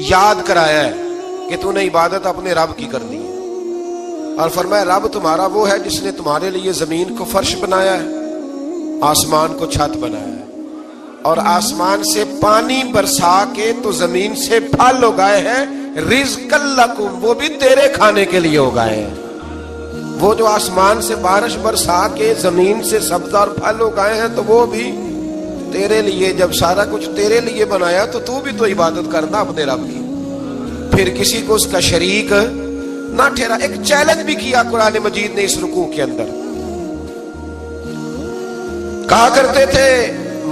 یاد کرایا ہے کہ تو نے عبادت اپنے رب کی کرنی ہے، اور فرمایا رب تمہارا وہ ہے جس نے تمہارے لیے زمین کو فرش بنایا ہے، آسمان کو چھت بنایا ہے، اور آسمان سے پانی برسا کے تو زمین سے پھل اگائے ہیں، رزق لکم، وہ بھی تیرے کھانے کے لیے اگائے ہیں۔ وہ جو آسمان سے بارش برسا کے زمین سے سبز اور پھل اگائے ہیں تو وہ بھی تیرے لیے۔ جب سارا کچھ تیرے لیے بنایا تو بھی تو عبادت کرنا اپنے رب کی، پھر کسی کو اس کا شریک نہ ٹھہرا۔ ایک چیلنج بھی کیا قرآن مجید نے اس رکوع کے اندر، کہا کرتے تھے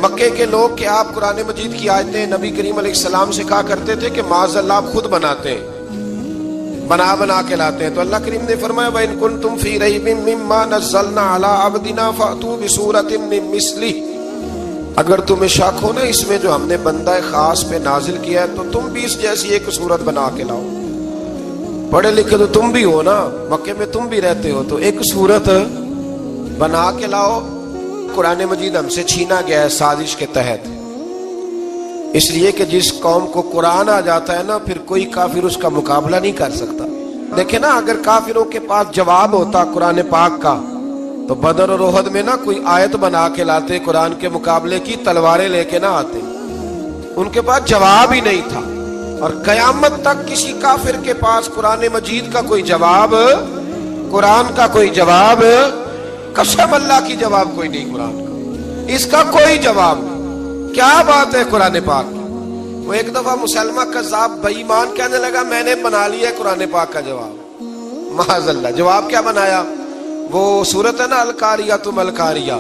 مکے کے لوگ کہ آپ قرآن مجید کی آیتیں نبی کریم علیہ السلام سے کہا کرتے تھے کہ معاذ اللہ آپ خود بناتے ہیں، بنا کے لاتے ہیں۔ تو اللہ کریم نے فرمایا وَإِن كُنتُمْ فِي رَيْبٍ مِّمَّا نَزَّلْنَا عَلَىٰ عَبْدِنَا فَأْتُوا بِسُورَةٍ مِّن مِّثْلِهِ، اگر تمہیں شک ہو نا اس میں جو ہم نے بندہ خاص پہ نازل کیا ہے تو تم بھی اس جیسی ایک صورت بنا کے لاؤ۔ پڑھے لکھے تو تم بھی ہو نا، مکے میں تم بھی رہتے ہو، تو ایک صورت بنا کے لاؤ۔ قرآن مجید ہم سے چھینا گیا ہے سازش کے تحت، اس لیے کہ جس قوم کو قرآن آ جاتا ہے نا پھر کوئی کافر اس کا مقابلہ نہیں کر سکتا۔ دیکھیں نا اگر کافروں کے پاس جواب ہوتا قرآن پاک کا تو بدر اور احد میں نا کوئی آیت بنا کے لاتے، قرآن کے مقابلے کی تلواریں لے کے نہ آتے، ان کے پاس جواب ہی نہیں تھا۔ اور قیامت تک کسی کافر کے پاس قرآن مجید کا کوئی جواب، قرآن کا کوئی جواب، قسم اللہ کی جواب کوئی نہیں، قرآن کا اس کا کوئی جواب نہیں۔ کیا بات ہے قرآن پاک کی۔ وہ ایک دفعہ مسلمہ کذاب بے ایمان کہنے لگا میں نے بنا لیا ہے قرآن پاک کا جواب، معاذ اللہ۔ جواب کیا بنایا؟ وہ سورت ہے نا القاریۃ ما القاریۃ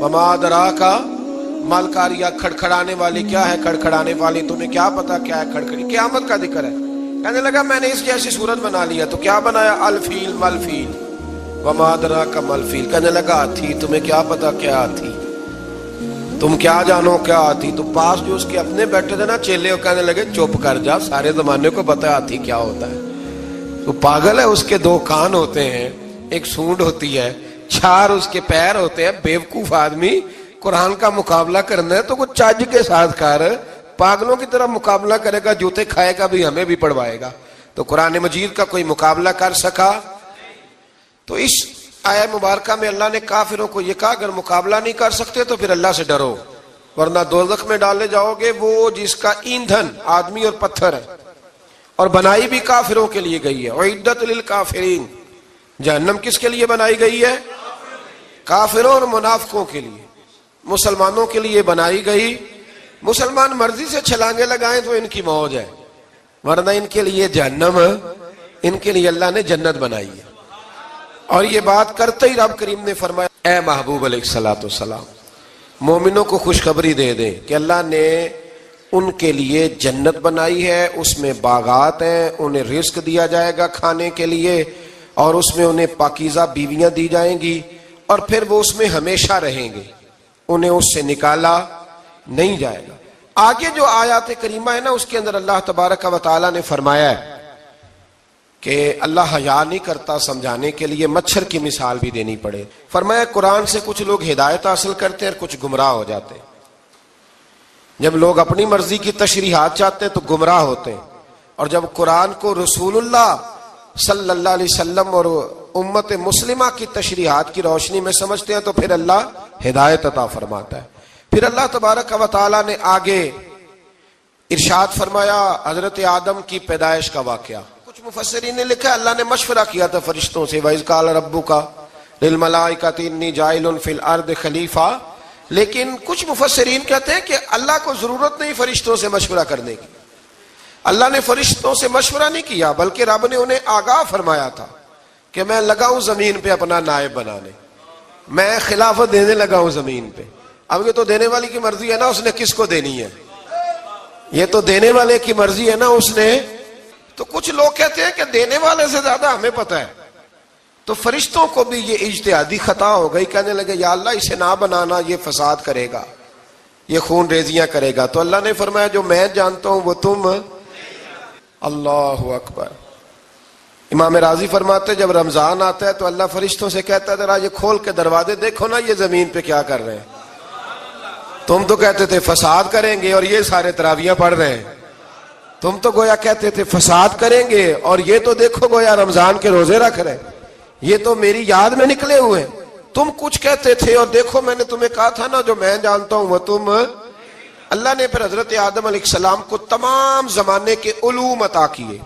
وما ادراک ما القاریۃ، کھڑکھڑانے والی کیا ہے، کھڑکھڑانے والی تمہیں کیا پتا کیا ہے کھڑکھڑی، قیامت کا ذکر ہے۔ کہنے لگا میں نے اس جیسی صورت بنا لیا، تو کیا بنایا؟ الفیل ملفیل وما ادراک ما الفیل، کہنے لگا ہاتھی، تمہیں کیا پتا کیا ہاتھی، تم کیا جانو کیا ہاتھی۔ تو پاس جو اس کے اپنے بیٹھے تھے نا چیلے، وہ کہنے لگے چپ کر جا، سارے زمانے کو پتا ہے ہاتھی کیا ہوتا ہے۔ تو پاگل ہے، اس کے دو کان ہوتے ہیں، ایک سونڈ ہوتی ہے، چار اس کے پیر ہوتے ہیں۔ بیوقوف آدمی قرآن کا مقابلہ کرنا ہے تو وہ چج کے ساتھ کر، پاگلوں کی طرح مقابلہ کرے گا، جوتے کھائے گا بھی، ہمیں بھی پڑھوائے گا۔ تو قرآن مجید کا کوئی مقابلہ کر سکا؟ تو اس آیہ مبارکہ میں اللہ نے کافروں کو یہ کہا اگر مقابلہ نہیں کر سکتے تو پھر اللہ سے ڈرو، ورنہ دوزخ میں ڈالے جاؤ گے، وہ جس کا ایندھن آدمی اور پتھر ہے، اور بنائی بھی کافروں کے لیے گئی ہے۔ اعدت للکافرین، جہنم کس کے لیے بنائی گئی ہے؟ کافروں اور منافقوں کے لیے۔ مسلمانوں کے لیے بنائی گئی، مسلمان مرضی سے چھلانگے لگائیں تو ان کی موج ہے، ورنہ ان کے لیے جہنم، ان کے لیے اللہ نے جنت بنائی ہے۔ اور یہ بات کرتے ہی رب کریم نے فرمایا اے محبوب علیہ السلام مومنوں کو خوشخبری دے دیں کہ اللہ نے ان کے لیے جنت بنائی ہے، اس میں باغات ہیں، انہیں رزق دیا جائے گا کھانے کے لیے، اور اس میں انہیں پاکیزہ بیویاں دی جائیں گی، اور پھر وہ اس میں ہمیشہ رہیں گے، انہیں اس سے نکالا نہیں جائے گا۔ آگے جو آیات کریمہ ہے نا اس کے اندر اللہ تبارک و تعالیٰ نے فرمایا ہے کہ اللہ حیا نہیں کرتا سمجھانے کے لیے، مچھر کی مثال بھی دینی پڑے۔ فرمایا قرآن سے کچھ لوگ ہدایت حاصل کرتے ہیں اور کچھ گمراہ ہو جاتے ہیں۔ جب لوگ اپنی مرضی کی تشریحات چاہتے ہیں تو گمراہ ہوتے ہیں، اور جب قرآن کو رسول اللہ صلی اللہ علیہ وسلم اور امت مسلمہ کی تشریحات کی روشنی میں سمجھتے ہیں تو پھر اللہ ہدایت عطا فرماتا ہے۔ پھر اللہ تبارک و تعالیٰ نے آگے ارشاد فرمایا حضرت آدم کی پیدائش کا واقعہ۔ کچھ مفسرین نے لکھا اللہ نے مشورہ کیا تھا فرشتوں سے، وَإِذْ قَالَ رَبُّكَ لِلْمَلَائِكَةِ إِنِّي جَاعِلٌ فِي الْأَرْضِ خَلِيفَةً، لیکن کچھ مفسرین کہتے ہیں کہ اللہ کو ضرورت نہیں فرشتوں سے مشورہ کرنے کی، اللہ نے فرشتوں سے مشورہ نہیں کیا، بلکہ رب نے انہیں آگاہ فرمایا تھا کہ میں لگا ہوں زمین پہ اپنا نائب بنانے، میں خلافت دینے لگا ہوں زمین پہ۔ اب یہ تو دینے والی کی مرضی ہے نا اس نے کس کو دینی ہے، یہ تو دینے والے کی مرضی ہے نا اس نے۔ تو کچھ لوگ کہتے ہیں کہ دینے والے سے زیادہ ہمیں پتہ ہے، تو فرشتوں کو بھی یہ اجتہادی خطا ہو گئی، کہنے لگے یا اللہ اسے نہ بنانا، یہ فساد کرے گا، یہ خون ریزیاں کرے گا۔ تو اللہ نے فرمایا جو میں جانتا ہوں وہ تم، اللہ اکبر۔ امام راضی فرماتے جب رمضان آتا ہے تو اللہ فرشتوں سے کہتا ہے ذرا یہ کھول کے دروازے دیکھو نا یہ زمین پہ کیا کر رہے ہیں، تم تو کہتے تھے فساد کریں گے اور یہ سارے تراویاں پڑھ رہے ہیں، تم تو گویا کہتے تھے فساد کریں گے، اور یہ تو دیکھو گویا رمضان کے روزے رکھ رہے، یہ تو میری یاد میں نکلے ہوئے ہیں۔ تم کچھ کہتے تھے اور دیکھو میں نے تمہیں کہا تھا نا جو میں جانتا ہوں وہ تم۔ اللہ نے پھر حضرت آدم علیہ السلام کو تمام زمانے کے علوم عطا کیے،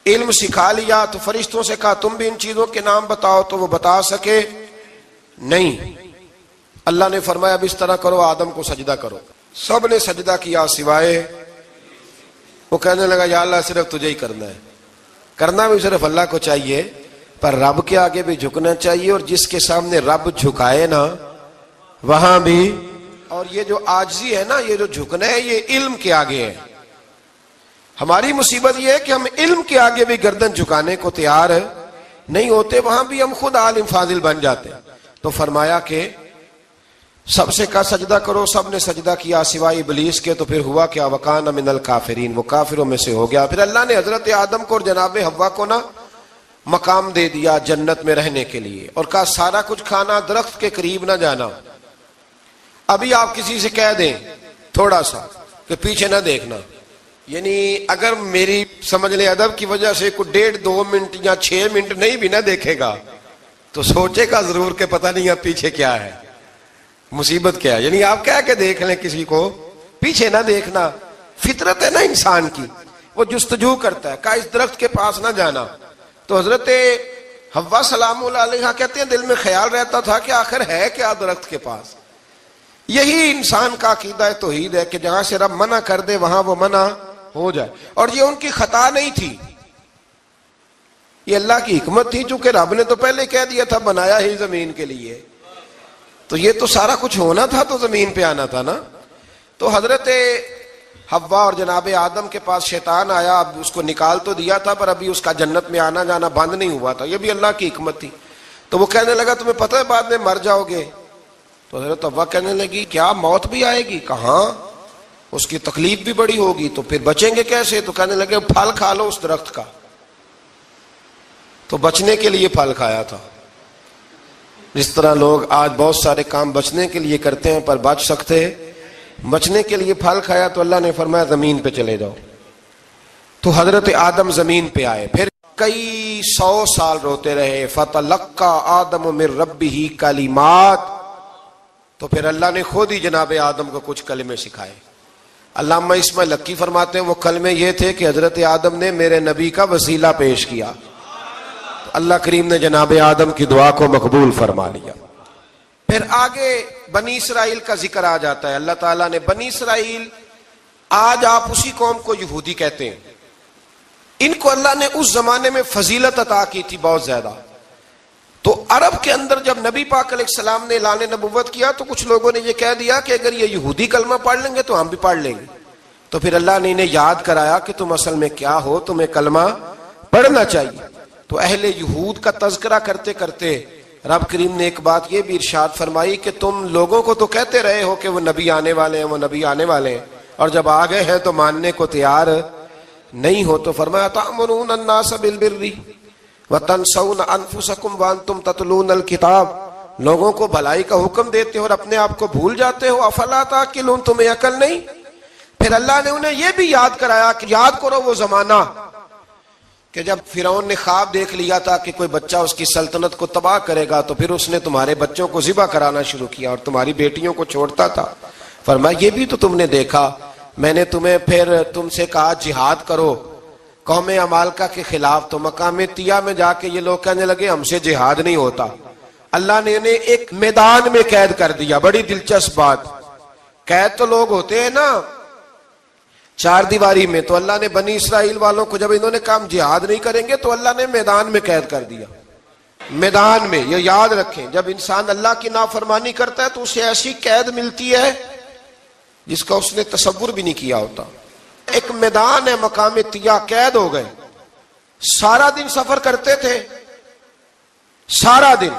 علم سکھا لیا، تو فرشتوں سے کہا تم بھی ان چیزوں کے نام بتاؤ، تو وہ بتا سکے نہیں۔ اللہ نے فرمایا اب اس طرح کرو، آدم کو سجدہ کرو۔ سب نے سجدہ کیا سوائے، وہ کہنے لگا یا اللہ صرف تجھے ہی کرنا ہے، کرنا بھی صرف اللہ کو چاہیے، پر رب کے آگے بھی جھکنا چاہیے، اور جس کے سامنے رب جھکائے نا وہاں بھی۔ اور یہ جو عاجزی ہے نا، یہ جو جھکنا ہے، یہ علم کے آگے ہے۔ ہماری مصیبت یہ ہے کہ ہم علم کے آگے بھی گردن جھکانے کو تیار نہیں ہوتے، وہاں بھی ہم خود عالم فاضل بن جاتے ہیں۔ تو فرمایا کہ سب سے کہا سجدہ کرو، سب نے سجدہ کیا سوائے ابلیس کے، تو پھر ہوا کیا وکان من الکافرین، وہ کافروں میں سے ہو گیا۔ پھر اللہ نے حضرت آدم کو اور جناب حوا کو نا مقام دے دیا جنت میں رہنے کے لیے، اور کہا سارا کچھ کھانا، درخت کے قریب نہ جانا۔ ابھی آپ کسی سے کہہ دیں تھوڑا سا کہ پیچھے نہ دیکھنا، یعنی اگر میری سمجھ لیں ادب کی وجہ سے کوئی 1.5-2 منٹ یا 6 منٹ نہیں بھی نہ دیکھے گا تو سوچے گا ضرور کہ پتہ نہیں اب پیچھے کیا ہے، مصیبت کیا ہے۔ یعنی آپ کہہ کے دیکھ لیں کسی کو، پیچھے نہ دیکھنا، فطرت ہے نا انسان کی، وہ جستجو کرتا ہے، کہا اس درخت کے پاس نہ جانا۔ تو حضرت حوا سلام اللہ علیہ کہتے ہیں دل میں خیال رہتا تھا کہ آخر ہے کیا درخت کے پاس۔ یہی انسان کا عقیدہ توحید ہے کہ جہاں سے رب منع کر دے وہاں وہ منع ہو جائے، اور یہ ان کی خطا نہیں تھی، یہ اللہ کی حکمت تھی، چونکہ رب نے تو پہلے کہہ دیا تھا بنایا ہی زمین کے لیے، تو یہ تو سارا کچھ ہونا تھا تو زمین پہ آنا تھا نا۔ تو حضرت حوا اور جناب آدم کے پاس شیطان آیا، اب اس کو نکال تو دیا تھا پر ابھی اس کا جنت میں آنا جانا بند نہیں ہوا تھا، یہ بھی اللہ کی حکمت تھی۔ تو وہ کہنے لگا تمہیں پتہ ہے بعد میں مر جاؤ گے؟ تو حضرت حوا کہنے لگی کیا موت بھی آئے گی؟ کہاں، اس کی تکلیف بھی بڑی ہوگی، تو پھر بچیں گے کیسے؟ تو کہنے لگے پھل کھا لو اس درخت کا۔ تو بچنے کے لیے پھل کھایا تھا، جس طرح لوگ آج بہت سارے کام بچنے کے لیے کرتے ہیں پر بچ سکتے، بچنے کے لیے پھل کھایا۔ تو اللہ نے فرمایا زمین پہ چلے جاؤ۔ تو حضرت آدم زمین پہ آئے، پھر کئی 100 سال روتے رہے۔ فَتَلَقَّى آدَمُ مِن رَبِّهِ کَلِمَاتٍ، تو پھر اللہ نے خود ہی جناب آدم کو کچھ کلمے سکھائے۔ علامہ اسماعیل لکی فرماتے ہیں وہ کلمے یہ تھے کہ حضرت آدم نے میرے نبی کا وسیلہ پیش کیا، تو اللہ کریم نے جناب آدم کی دعا کو مقبول فرما لیا۔ پھر آگے بنی اسرائیل کا ذکر آ جاتا ہے۔ اللہ تعالیٰ نے بنی اسرائیل، آج آپ اسی قوم کو یہودی کہتے ہیں، ان کو اللہ نے اس زمانے میں فضیلت عطا کی تھی بہت زیادہ۔ تو عرب کے اندر جب نبی پاک علیہ السلام نے اعلان نبوت کیا تو کچھ لوگوں نے یہ کہہ دیا کہ اگر یہ یہودی کلمہ پڑھ لیں گے تو ہم بھی پڑھ لیں گے۔ تو پھر اللہ نے انہیں یاد کرایا کہ تم اصل میں کیا ہو، تمہیں کلمہ پڑھنا چاہیے۔ تو اہل یہود کا تذکرہ کرتے کرتے رب کریم نے ایک بات یہ بھی ارشاد فرمائی کہ تم لوگوں کو تو کہتے رہے ہو کہ وہ نبی آنے والے ہیں، وہ نبی آنے والے ہیں، اور جب آ گئے ہیں تو ماننے کو تیار نہیں ہو۔ تو فرمایا تأمرون الناس بالبر وَتَنْسَوْنَ أَنفُسَكُمْ وَأَنْتُمْ تَتْلُونَ الْكِتَابَ، لوگوں کو بھلائی کا حکم دیتے ہو اور اپنے آپ کو بھول جاتے ہو۔ افلا تعقلون، تمہیں عقل نہیں؟ پھر اللہ نے انہیں یہ بھی یاد کرایا کہ یاد کرو وہ زمانہ کہ جب فرعون نے خواب دیکھ لیا تھا کہ کوئی بچہ اس کی سلطنت کو تباہ کرے گا، تو پھر اس نے تمہارے بچوں کو ذبح کرانا شروع کیا اور تمہاری بیٹیوں کو چھوڑتا تھا۔ فرمایا یہ بھی تو تم نے دیکھا، میں نے تمہیں پھر تم سے کہا جہاد کرو قوم عمالقہ کے خلاف، تو مقام طیہ میں جا کے یہ لوگ کہنے لگے ہم سے جہاد نہیں ہوتا۔ اللہ نے انہیں ایک میدان میں قید کر دیا۔ بڑی دلچسپ بات، قید تو لوگ ہوتے ہیں نا چار دیواری میں، تو اللہ نے بنی اسرائیل والوں کو جب انہوں نے کہا ہم جہاد نہیں کریں گے تو اللہ نے میدان میں قید کر دیا۔ میدان میں، یہ یاد رکھیں، جب انسان اللہ کی نافرمانی کرتا ہے تو اسے ایسی قید ملتی ہے جس کا اس نے تصور بھی نہیں کیا ہوتا۔ ایک میدان ہے مقام طیہ، قید ہو گئے، سارا دن سفر کرتے تھے، سارا دن،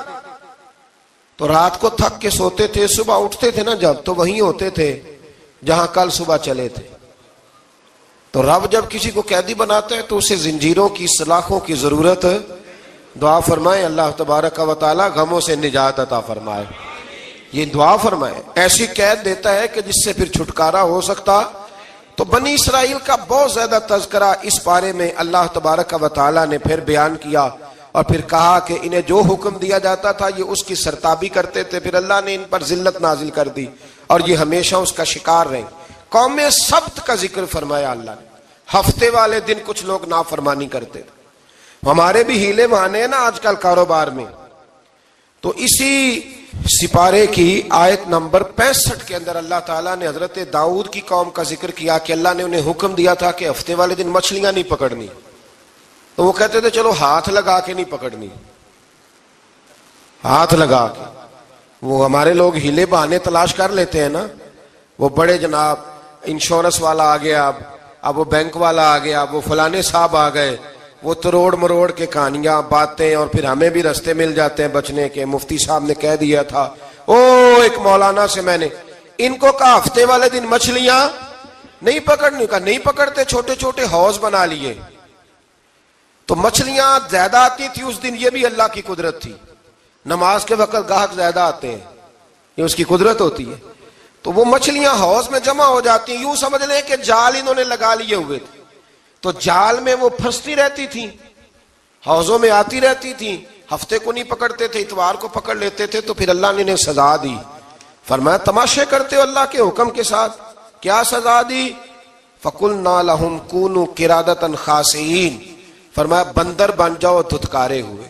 تو رات کو تھک کے سوتے تھے، صبح اٹھتے تھے نا جب تو وہیں ہوتے تھے جہاں کل صبح چلے تھے۔ تو رب جب کسی کو قیدی بناتا ہے تو اسے زنجیروں کی، سلاخوں کی ضرورت، دعا فرمائے اللہ تبارک و تعالی غموں سے نجات عطا فرمائے، یہ دعا فرمائے۔ ایسی قید دیتا ہے کہ جس سے پھر چھٹکارا ہو سکتا تو بنی اسرائیل کا بہت زیادہ تذکرہ اس پارے میں اللہ تبارک و تعالیٰ نے پھر بیان کیا، اور پھر کہا کہ انہیں جو حکم دیا جاتا تھا یہ اس کی سرتابی کرتے تھے، پھر اللہ نے ان پر ذلت نازل کر دی اور یہ ہمیشہ اس کا شکار رہے۔ قوم سبت کا ذکر فرمایا اللہ نے، ہفتے والے دن کچھ لوگ نافرمانی کرتے تھے۔ ہمارے بھی ہیلے بہانے ہیں نا آج کل کاروبار میں، تو اسی سپارے کی آیت نمبر 65 کے اندر اللہ تعالیٰ نے حضرت داؤد کی قوم کا ذکر کیا کہ اللہ نے انہیں حکم دیا تھا کہ ہفتے والے دن مچھلیاں نہیں پکڑنی، تو وہ کہتے تھے چلو ہاتھ لگا کے نہیں پکڑنی، ہاتھ لگا کے۔ وہ ہمارے لوگ ہیلے بہانے تلاش کر لیتے ہیں نا، وہ بڑے جناب انشورنس والا آ گیا، اب وہ بینک والا آ گیا، وہ فلانے صاحب آ گئے، وہ تروڑ مروڑ کے کہانیاں باتیں، اور پھر ہمیں بھی رستے مل جاتے ہیں بچنے کے۔ مفتی صاحب نے کہہ دیا تھا، ایک مولانا سے میں نے ان کو کہا ہفتے والے دن مچھلیاں نہیں پکڑنی، کہا نہیں پکڑتے، چھوٹے چھوٹے حوض بنا لیے۔ تو مچھلیاں زیادہ آتی تھی اس دن، یہ بھی اللہ کی قدرت تھی۔ نماز کے وقت گاہک زیادہ آتے ہیں، یہ اس کی قدرت ہوتی ہے۔ تو وہ مچھلیاں حوض میں جمع ہو جاتی ہیں، یوں سمجھ لیں کہ جال انہوں نے لگا لیے ہوئے تھے، تو جال میں وہ پھنستی رہتی تھی، حوضوں میں آتی رہتی تھی۔ ہفتے کو نہیں پکڑتے تھے، اتوار کو پکڑ لیتے تھے، تو پھر اللہ نے انہیں سزا دی۔ فرمایا تماشے کرتے ہو اللہ کے حکم کے ساتھ؟ کیا سزا دی؟ فَقُلْنَا لَهُمْ كُونُوا قِرَادَةً خَاسِئِينَ، فرمایا بندر بن جاؤ دھتکارے ہوئے۔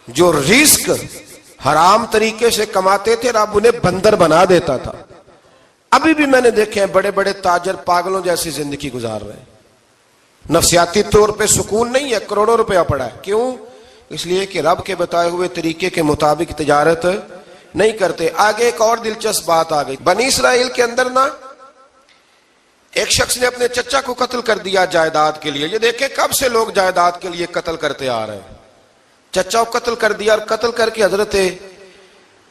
جو رزق حرام طریقے سے کماتے تھے رب انہیں بندر بنا دیتا تھا۔ ابھی بھی میں نے دیکھے ہیں بڑے بڑے تاجر پاگلوں جیسی زندگی گزار رہے ہیں، نفسیاتی طور پہ سکون نہیں ہے، کروڑوں روپیہ پڑا ہے۔ کیوں؟ اس لیے کہ رب کے بتائے ہوئے طریقے کے مطابق تجارت نہیں کرتے۔ آگے ایک اور دلچسپ بات آ گئی، بنی اسرائیل کے اندر نا ایک شخص نے اپنے چچا کو قتل کر دیا جائیداد کے لیے۔ یہ دیکھیں کب سے لوگ جائیداد کے لیے قتل کرتے آ رہے ہیں۔ چچا کو قتل کر دیا، اور قتل کر کے حضرت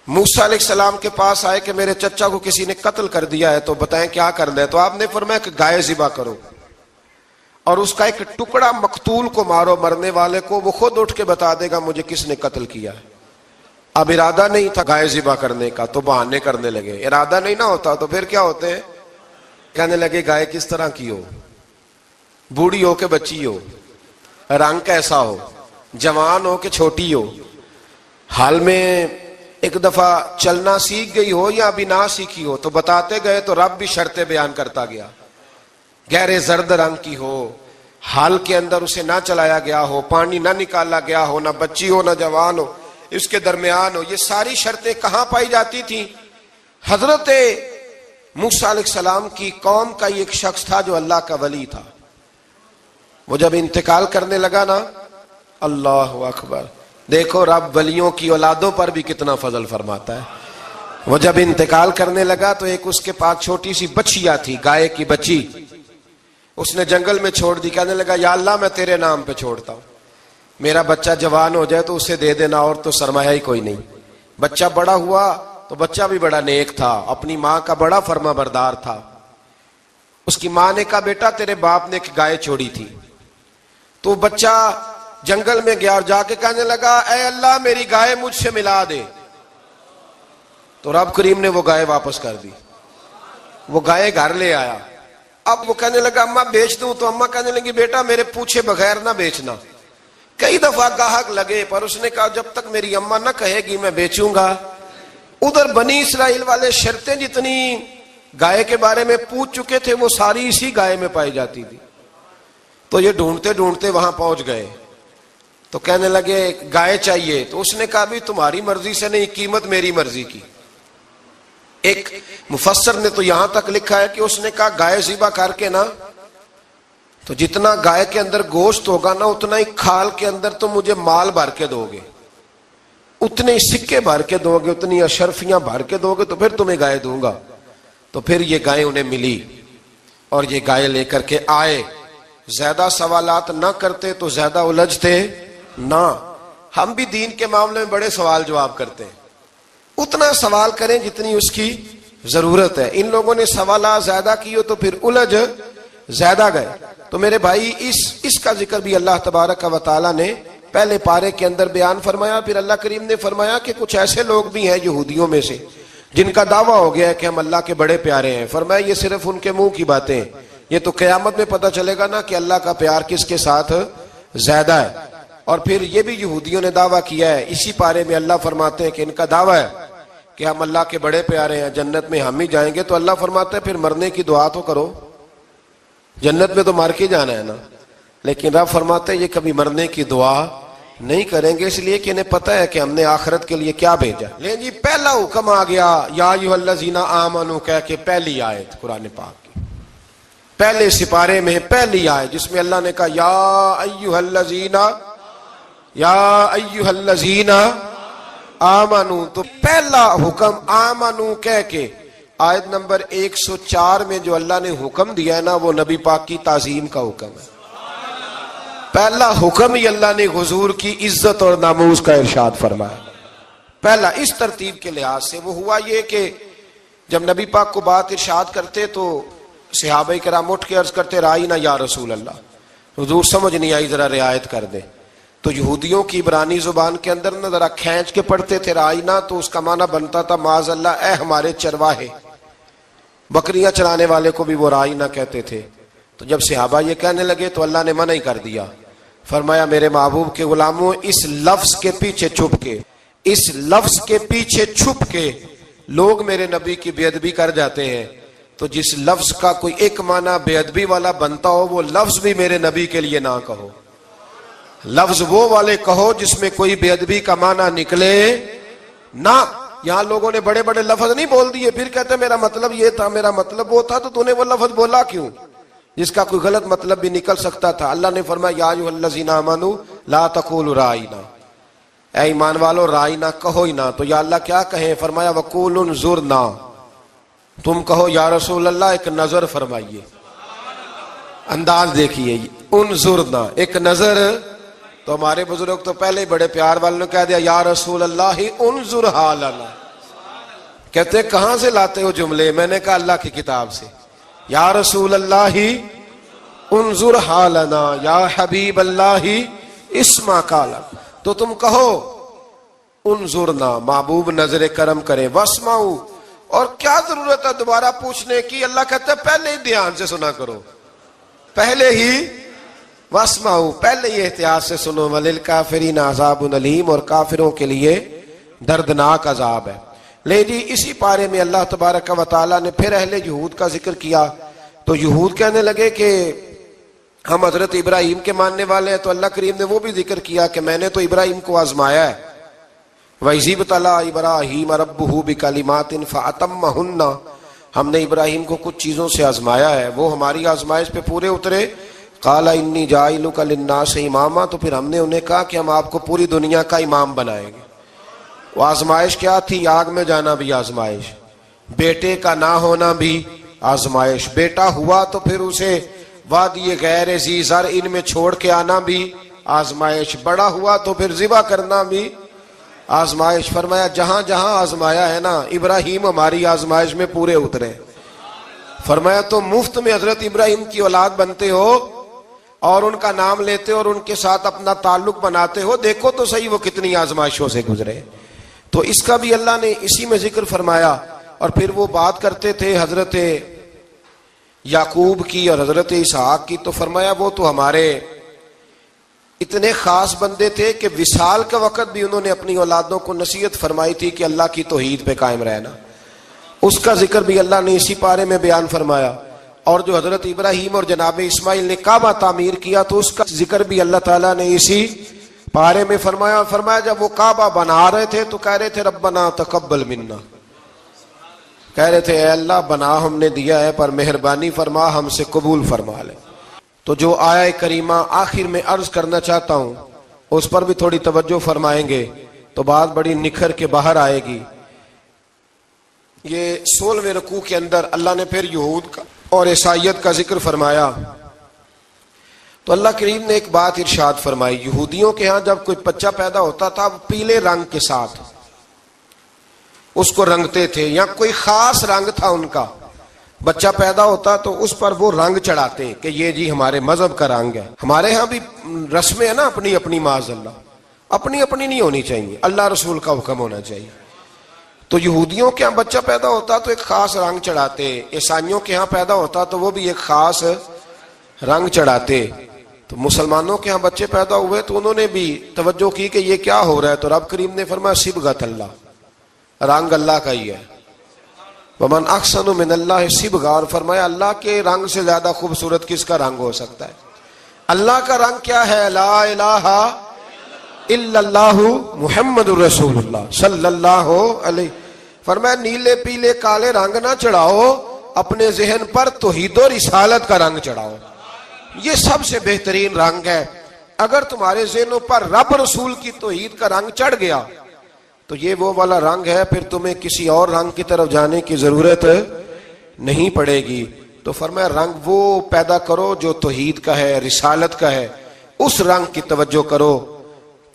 موسیٰ علیہ السلام کے پاس آئے کہ میرے چچا کو کسی نے قتل کر دیا ہے، تو بتائیں کیا کرنا ہے؟ تو آپ نے فرمایا کہ گائے ذبح کرو، اور اس کا ایک ٹکڑا مقتول کو مارو، مرنے والے کو، وہ خود اٹھ کے بتا دے گا مجھے کس نے قتل کیا ہے۔ اب ارادہ نہیں تھا گائے ذبح کرنے کا، تو بہانے کرنے لگے۔ ارادہ نہیں نہ ہوتا تو پھر کیا ہوتے ہیں؟ کہنے لگے گائے کس طرح کی ہو، بوڑھی ہو کہ بچی ہو، رنگ کیسا ہو، جوان ہو کہ چھوٹی ہو، حال میں ایک دفعہ چلنا سیکھ گئی ہو یا ابھی نہ سیکھی ہو۔ تو بتاتے گئے تو رب بھی شرطیں بیان کرتا گیا، گہرے زرد رنگ کی ہو، حال کے اندر اسے نہ چلایا گیا ہو، پانی نہ نکالا گیا ہو، نہ بچی ہو نہ جوان ہو، اس کے درمیان ہو۔ یہ ساری شرطیں کہاں پائی جاتی تھی؟ حضرت موسیٰ علیہ السلام کی قوم کا ایک شخص تھا جو اللہ کا ولی تھا۔ وہ جب انتقال کرنے لگا نا، اللہ اکبر، دیکھو رب ولیوں کی اولادوں پر بھی کتنا فضل فرماتا ہے۔ وہ جب انتقال کرنے لگا تو ایک اس کے پاس چھوٹی سی بچیا تھی، گائے کی بچی، اس نے جنگل میں چھوڑ دی۔ کہنے لگا یا اللہ میں تیرے نام پہ چھوڑتا ہوں، میرا بچہ جوان ہو جائے تو اسے دے دینا، اور تو سرمایہ ہی کوئی نہیں۔ بچہ بڑا ہوا تو بچہ بھی بڑا نیک تھا، اپنی ماں کا بڑا فرما بردار تھا۔ اس کی ماں نے کہا بیٹا تیرے باپ نے ایک گائے چھوڑی تھی۔ تو بچہ جنگل میں گیا اور جا کے کہنے لگا اے اللہ میری گائے مجھ سے ملا دے۔ تو رب کریم نے وہ گائے واپس کر دی، وہ گائے گھر لے آیا۔ اب وہ کہنے لگا اماں بیچ دوں، تو اماں کہنے لگی بیٹا میرے پوچھے بغیر نہ بیچنا۔ کئی دفعہ گاہک لگے پر اس نے کہا جب تک میری اماں نہ کہے گی میں بیچوں گا۔ ادھر بنی اسرائیل والے شرطیں جتنی گائے کے بارے میں پوچھ چکے تھے وہ ساری اسی گائے میں پائی جاتی تھی۔ تو یہ ڈھونڈتے ڈھونڈتے وہاں پہنچ گئے، تو کہنے لگے گائے چاہیے۔ تو اس نے کہا بھی تمہاری مرضی سے نہیں، قیمت میری مرضی کی۔ ایک مفسر نے تو یہاں تک لکھا ہے کہ اس نے کہا گائے ذبح کر کے نا، تو جتنا گائے کے اندر گوشت ہوگا نا اتنا ہی کھال کے اندر تو مجھے مال بھر کے دو گے، اتنے ہی سکے بھر کے دو گے، اتنی اشرفیاں بھر کے دو گے تو پھر تمہیں گائے دوں گا۔ تو پھر یہ گائے انہیں ملی اور یہ گائے لے کر کے آئے۔ زیادہ سوالات نہ کرتے تو زیادہ الجھتے نہ۔ ہم بھی دین کے معاملے میں بڑے سوال جواب کرتے ہیں، اتنا سوال کریں جتنی اس کی ضرورت ہے۔ ان لوگوں نے سوالات زیادہ کیے تو پھر الجھ زیادہ گئے۔ تو میرے بھائی اس کا ذکر بھی اللہ تبارک و تعالیٰ نے پہلے پارے کے اندر بیان فرمایا۔ پھر اللہ کریم نے فرمایا کہ کچھ ایسے لوگ بھی ہیں یہودیوں میں سے جن کا دعویٰ ہو گیا ہے کہ ہم اللہ کے بڑے پیارے ہیں، فرمایا یہ صرف ان کے منہ کی باتیں ہیں، یہ تو قیامت میں پتہ چلے گا نا کہ اللہ کا پیار کس کے ساتھ زیادہ ہے۔ اور پھر یہ بھی یہودیوں نے دعویٰ کیا ہے، اسی پارے میں اللہ فرماتے ہیں کہ ان کا دعویٰ ہے کہ ہم اللہ کے بڑے پیارے ہیں، جنت میں ہم ہی جائیں گے، تو اللہ فرماتے ہیں پھر مرنے کی دعا تو کرو، جنت میں تو مر کے جانا ہے نا۔ لیکن رب فرماتے ہیں یہ کبھی مرنے کی دعا نہیں کریں گے، اس لیے کہ انہیں پتہ ہے کہ ہم نے آخرت کے لیے کیا بھیجا۔ لیکن جی پہلا حکم آ گیا یا ایھا الذین آمنوا کہہ کے، پہلی آیت قرآن پاک کی پہلے سپارے میں پہلی آیت جس میں اللہ نے کہا یا ایھا الذین آمنوا، تو پہلا حکم آمنوا کہہ کے آیت نمبر 104 میں جو اللہ نے حکم دیا ہے نا، وہ نبی پاک کی تعظیم کا حکم ہے۔ پہلا حکم ہی اللہ نے حضور کی عزت اور ناموس کا ارشاد فرمایا، پہلا اس ترتیب کے لحاظ سے۔ وہ ہوا یہ کہ جب نبی پاک کو بات ارشاد کرتے تو صحابہ کرام اٹھ کے عرض کرتے رائینا یا رسول اللہ، حضور سمجھ نہیں آئی ذرا رعایت کر دیں۔ تو یہودیوں کی عبرانی زبان کے اندر نہ ذرا کھینچ کے پڑھتے تھے رائینا، تو اس کا معنی بنتا تھا معاذ اللہ اے ہمارے چرواہے، بکریاں چرانے والے کو بھی وہ رائینا کہتے تھے۔ تو جب صحابہ یہ کہنے لگے تو اللہ نے منع ہی کر دیا، فرمایا میرے محبوب کے غلاموں، اس لفظ کے پیچھے چھپ کے لوگ میرے نبی کی بے ادبی کر جاتے ہیں، تو جس لفظ کا کوئی ایک معنی بے ادبی والا بنتا ہو وہ لفظ بھی میرے نبی کے لیے نہ کہو، لفظ وہ والے کہو جس میں کوئی بے ادبی کا معنی نکلے نہ۔ یہاں لوگوں نے بڑے بڑے لفظ نہیں بول دیے، پھر کہتے میرا مطلب یہ تھا، میرا مطلب وہ تھا، تو تو نے وہ لفظ بولا کیوں جس کا کوئی غلط مطلب بھی نکل سکتا تھا۔ اللہ نے فرمایا یا ایھا الذین آمنوا لا تقولوا رائینا، اے ایمان والو رائینا کہو ہی نہ۔ تو یا اللہ کیا کہیں؟ فرمایا وقولوا انظرنا، تم کہو یا رسول اللہ ایک نظر فرمائیے، انداز دیکھیے، انظرنا ایک نظر۔ تو ہمارے بزرگ تو پہلے بڑے پیار والوں نے کہہ دیا یا رسول اللہ انظر حالنا، کہتے کہاں سے لاتے ہو جملے؟ میں نے کہا اللہ کی کتاب سے، یا رسول اللہ انظر حالنا یا حبیب اللہ اسمع قالا، تو تم کہو انظرنا، محبوب نظر کرم کرے، واسمعوا، اور کیا ضرورت ہے دوبارہ پوچھنے کی؟ اللہ کہتا ہے پہلے ہی دھیان سے سنا کرو، پہلے ہی واسمعوا، پہلے ہی احتیاط سے سنو، وللکافرین عذاب علیم، اور کافروں کے لیے دردناک عذاب ہے۔ لے جی اسی پارے میں اللہ تبارک و تعالیٰ نے پھر اہل یہود کا ذکر کیا، تو یہود کہنے لگے کہ ہم حضرت ابراہیم کے ماننے والے ہیں، تو اللہ کریم نے وہ بھی ذکر کیا کہ میں نے تو ابراہیم کو آزمایا ہے، وَإِذِ ابْتَلَىٰ إِبْرَاهِيمَ رَبُّهُ بِكَلِمَاتٍ فَأَتَمَّهُنَّ، ہم نے ابراہیم کو کچھ چیزوں سے آزمایا ہے، وہ ہماری آزمائش پہ پورے اترے۔ قَالَ إِنِّي جَاعِلُكَ لِلنَّاسِ إِمَامًا، تو پھر ہم نے انہیں کہا کہ ہم آپ کو پوری دنیا کا امام بنائیں گے۔ وہ آزمائش کیا تھی؟ آگ میں جانا بھی آزمائش، بیٹے کا نہ ہونا بھی آزمائش، بیٹا ہوا تو پھر اسے وادی غیر ذی زرع میں چھوڑ کے آنا بھی آزمائش، بڑا ہوا تو پھر ذبح کرنا بھی آزمائش۔ فرمایا جہاں جہاں آزمایا ہے نا، ابراہیم ہماری آزمائش میں پورے اترے۔ فرمایا تو مفت میں حضرت ابراہیم کی اولاد بنتے ہو اور ان کا نام لیتے ہو اور ان کے ساتھ اپنا تعلق بناتے ہو، دیکھو تو صحیح وہ کتنی آزمائشوں سے گزرے۔ تو اس کا بھی اللہ نے اسی میں ذکر فرمایا۔ اور پھر وہ بات کرتے تھے حضرت یعقوب کی اور حضرت اسحاق کی، تو فرمایا وہ تو ہمارے اتنے خاص بندے تھے کہ وصال کا وقت بھی انہوں نے اپنی اولادوں کو نصیحت فرمائی تھی کہ اللہ کی توحید پہ قائم رہنا، اس کا ذکر بھی اللہ نے اسی پارے میں بیان فرمایا۔ اور جو حضرت ابراہیم اور جناب اسماعیل نے کعبہ تعمیر کیا تو اس کا ذکر بھی اللہ تعالیٰ نے اسی پارے میں فرمایا۔ فرمایا جب وہ کعبہ بنا رہے تھے تو کہہ رہے تھے ربنا تقبل منا، کہہ رہے تھے اے اللہ بنا ہم نے دیا ہے پر مہربانی فرما ہم سے قبول فرما لے۔ تو جو آیہ کریمہ آخر میں عرض کرنا چاہتا ہوں اس پر بھی تھوڑی توجہ فرمائیں گے تو بات بڑی نکھر کے باہر آئے گی۔ یہ 16ویں رکوع کے اندر اللہ نے پھر یہود کا اور عیسائیت کا ذکر فرمایا، تو اللہ کریم نے ایک بات ارشاد فرمائی، یہودیوں کے ہاں جب کوئی بچہ پیدا ہوتا تھا پیلے رنگ کے ساتھ اس کو رنگتے تھے، یا کوئی خاص رنگ تھا ان کا، بچہ پیدا ہوتا تو اس پر وہ رنگ چڑھاتے کہ یہ جی ہمارے مذہب کا رنگ ہے۔ ہمارے ہاں بھی رسمیں ہیں نا اپنی اپنی، معاذ اللہ اپنی اپنی نہیں ہونی چاہیے، اللہ رسول کا حکم ہونا چاہیے۔ تو یہودیوں کے ہاں بچہ پیدا ہوتا تو ایک خاص رنگ چڑھاتے، عیسائیوں کے ہاں پیدا ہوتا تو وہ بھی ایک خاص رنگ چڑھاتے. تو مسلمانوں کے ہاں بچے پیدا ہوئے تو انہوں نے بھی توجہ کی کہ یہ کیا ہو رہا ہے، تو رب کریم نے فرمایا صبغۃ اللہ، رنگ اللہ کا ہی ہے. ومن احسن من اللہ صبغہ، اور فرمایا اللہ کے رنگ سے زیادہ خوبصورت کس کا رنگ ہو سکتا ہے. اللہ کا رنگ کیا ہے؟ لا الہ الا اللہ محمد الرسول اللہ صلی اللہ علیہ. فرمایا نیلے پیلے کالے رنگ نہ چڑھاؤ، اپنے ذہن پر توحید و رسالت کا رنگ چڑھاؤ. یہ سب سے بہترین رنگ ہے. اگر تمہارے ذہنوں پر رب رسول کی توحید کا رنگ چڑھ گیا تو یہ وہ والا رنگ ہے، پھر تمہیں کسی اور رنگ کی طرف جانے کی ضرورت نہیں پڑے گی. تو فرمایا رنگ وہ پیدا کرو جو توحید کا ہے، رسالت کا ہے، اس رنگ کی توجہ کرو.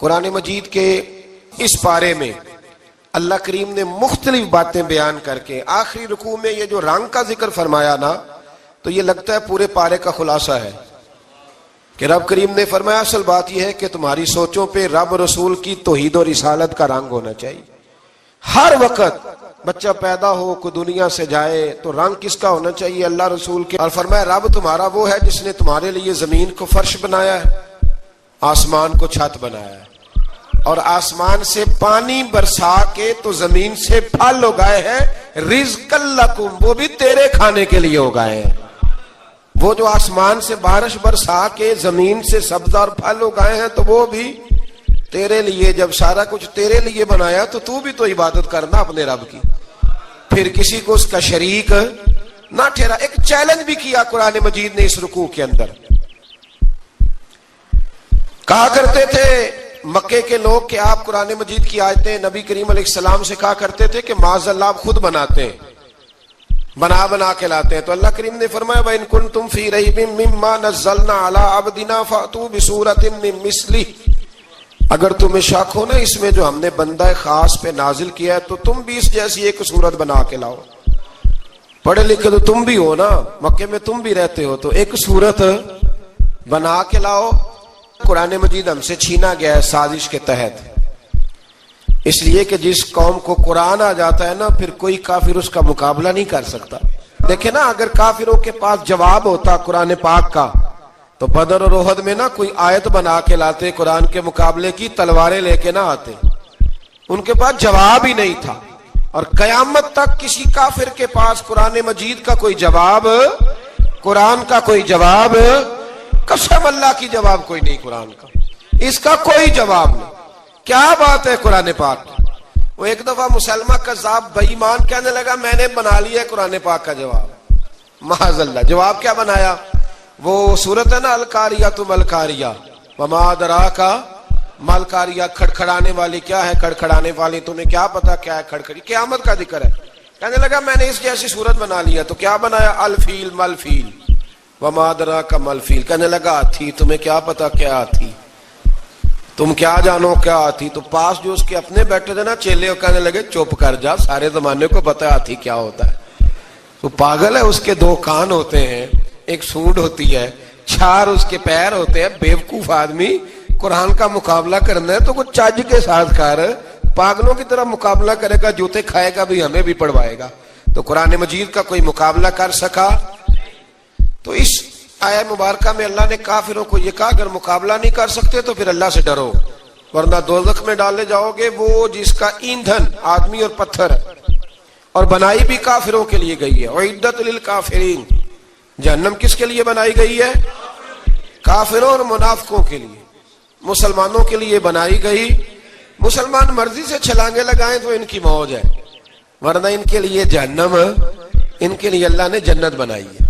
قرآن مجید کے اس پارے میں اللہ کریم نے مختلف باتیں بیان کر کے آخری رکوع میں یہ جو رنگ کا ذکر فرمایا نا، تو یہ لگتا ہے پورے پارے کا خلاصہ ہے کہ رب کریم نے فرمایا اصل بات یہ ہے کہ تمہاری سوچوں پہ رب رسول کی توحید و رسالت کا رنگ ہونا چاہیے. ہر وقت بچہ پیدا ہو، کوئی دنیا سے جائے تو رنگ کس کا ہونا چاہیے؟ اللہ رسول کے. اور فرمایا رب تمہارا وہ ہے جس نے تمہارے لیے زمین کو فرش بنایا ہے، آسمان کو چھت بنایا ہے، اور آسمان سے پانی برسا کے تو زمین سے پھل اگائے ہیں، رزق لکم، وہ بھی تیرے کھانے کے لیے اگائے ہیں. وہ جو آسمان سے بارش برسا کے زمین سے سبز اور پھل اگائے ہیں تو وہ بھی تیرے لیے. جب سارا کچھ تیرے لیے بنایا تو بھی تو عبادت کرنا اپنے رب کی، پھر کسی کو اس کا شریک نہ ٹھہرا. ایک چیلنج بھی کیا قرآن مجید نے اس رکوع کے اندر. کہا کرتے تھے مکے کے لوگ کہ آپ قرآن مجید کی آیتیں نبی کریم علیہ السلام سے کہا کرتے تھے کہ معاذ اللہ آپ خود بناتے ہیں، بنا کے لاتے ہیں. تو اللہ کریم نے فرمایا وَإِن كُنتُمْ فِي رَيْبٍ مِّمَّا نَزَّلْنَا عَلَىٰ عَبْدِنَا فَأْتُوا بِسُورَةٍ مِّن مِّثْلِهِ، اگر تمہیں شک ہو نا اس میں جو ہم نے بندہ خاص پہ نازل کیا ہے تو تم بھی اس جیسی ایک صورت بنا کے لاؤ. پڑھے لکھے تو تم بھی ہو نا، مکے میں تم بھی رہتے ہو، تو ایک صورت بنا کے لاؤ. قرآن مجید ہم سے چھینا گیا ہے سازش کے تحت، اس لیے کہ جس قوم کو قرآن آ جاتا ہے نا پھر کوئی کافر اس کا مقابلہ نہیں کر سکتا. دیکھیں نا اگر کافروں کے پاس جواب ہوتا قرآن پاک کا تو بدر اور احد میں نا کوئی آیت بنا کے لاتے، قرآن کے مقابلے کی تلواریں لے کے نہ آتے. ان کے پاس جواب ہی نہیں تھا. اور قیامت تک کسی کافر کے پاس قرآن مجید کا کوئی جواب، قرآن کا کوئی جواب، قسم اللہ کی جواب کوئی نہیں قرآن کا، اس کا کوئی جواب نہیں. کیا بات ہے قرآن پاک. وہ ایک دفعہ مسلمہ کذاب بے ایمان کہنے لگا میں نے بنا لیا ہے قرآن پاک کا جواب. معاذ اللہ. جواب کیا بنایا؟ وہ صورت ہے نا القاریۃ ما القاریۃ وما ادراک ما القاریۃ، کھڑکھڑانے والی کیا ہے، کھڑکھڑانے والی تمہیں کیا پتا کیا ہے کھڑکھڑی، قیامت کا ذکر ہے. کہنے لگا میں نے اس جیسی صورت بنا لیا. تو کیا بنایا؟ الفیل ملفیل وما ادراک ما الفیل. کہنے لگا ہاتھی، تمہیں کیا پتا کیا ہاتھی، تم کیا جانو کیا ہاتھی. تو پاس جو اس کے اپنے بیٹھے تھے نا چیلے، کہنے لگے چپ کر جا، سارے زمانے کو پتا ہے ہاتھی کیا ہوتا ہے. تو پاگل ہے، اس کے دو کان ہوتے ہیں، ایک سونڈ ہوتی ہے، چار اس کے پیر ہوتے ہیں. بیوقوف آدمی قرآن کا مقابلہ کرنا ہے تو کچھ چج کے ساتھ کر، پاگلوں کی طرح مقابلہ کرے گا، جوتے کھائے گا بھی ہمیں بھی پڑھوائے گا. تو قرآن مجید کا کوئی مقابلہ کر سکا؟ تو اس آیہ مبارکہ میں اللہ نے کافروں کو یہ کہا اگر مقابلہ نہیں کر سکتے تو پھر اللہ سے ڈرو ورنہ دوزخ میں ڈالے جاؤ گے. وہ جس کا ایندھن آدمی اور پتھر ہے، اور بنائی بھی کافروں کے لیے گئی ہے. اعدت للکافرین، جہنم کس کے لیے بنائی گئی ہے؟ کافروں اور منافقوں کے لیے. مسلمانوں کے لیے بنائی گئی. مسلمان مرضی سے چھلانگے لگائیں تو ان کی موج ہے، ورنہ ان کے لیے جہنم، ان کے لیے اللہ نے جنت بنائی ہے.